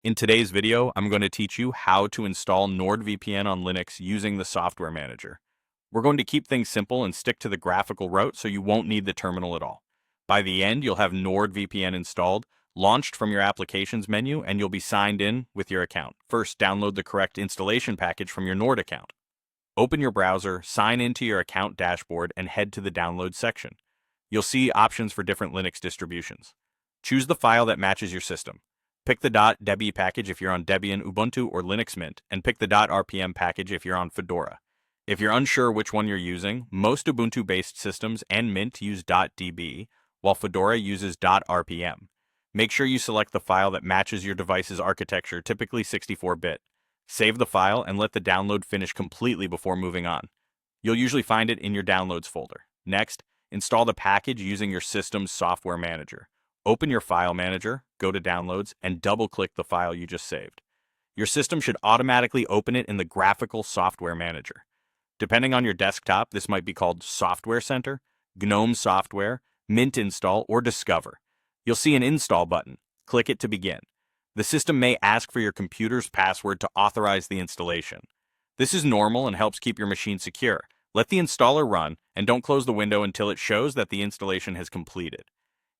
In today's video, I'm going to teach you how to install NordVPN on Linux using the software manager. We're going to keep things simple and stick to the graphical route so you won't need the terminal at all. By the end, you'll have NordVPN installed, launched from your applications menu, and you'll be signed in with your account. First, download the correct installation package from your Nord account. Open your browser, sign into your account dashboard, and head to the download section. You'll see options for different Linux distributions. Choose the file that matches your system. Pick the .deb package if you're on Debian, Ubuntu, or Linux Mint, and pick the .rpm package if you're on Fedora. If you're unsure which one you're using, most Ubuntu-based systems and Mint use .db, while Fedora uses .rpm. Make sure you select the file that matches your device's architecture, typically 64-bit. Save the file and let the download finish completely before moving on. You'll usually find it in your Downloads folder. Next, install the package using your system's software manager. Open your file manager, go to Downloads, and double-click the file you just saved. Your system should automatically open it in the graphical software manager. Depending on your desktop, this might be called Software Center, GNOME Software, Mint Install, or Discover. You'll see an Install button. Click it to begin. The system may ask for your computer's password to authorize the installation. This is normal and helps keep your machine secure. Let the installer run, and don't close the window until it shows that the installation has completed.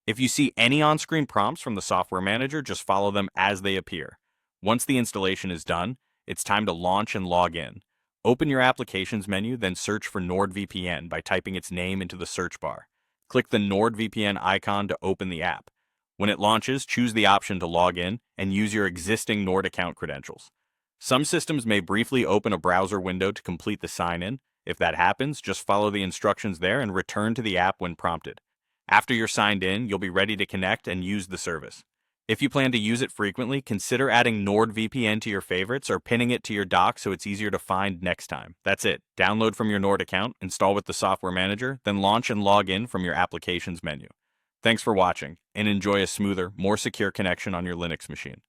If you see any on-screen prompts from the software manager, just follow them as they appear. Once the installation is done, it's time to launch and log in. Open your applications menu, then search for NordVPN by typing its name into the search bar. Click the NordVPN icon to open the app. When it launches, choose the option to log in and use your existing Nord account credentials. Some systems may briefly open a browser window to complete the sign-in. If that happens, just follow the instructions there and return to the app when prompted. After you're signed in, you'll be ready to connect and use the service. If you plan to use it frequently, consider adding NordVPN to your favorites or pinning it to your dock so it's easier to find next time. That's it. Download from your Nord account, install with the software manager, then launch and log in from your applications menu. Thanks for watching, and enjoy a smoother, more secure connection on your Linux machine.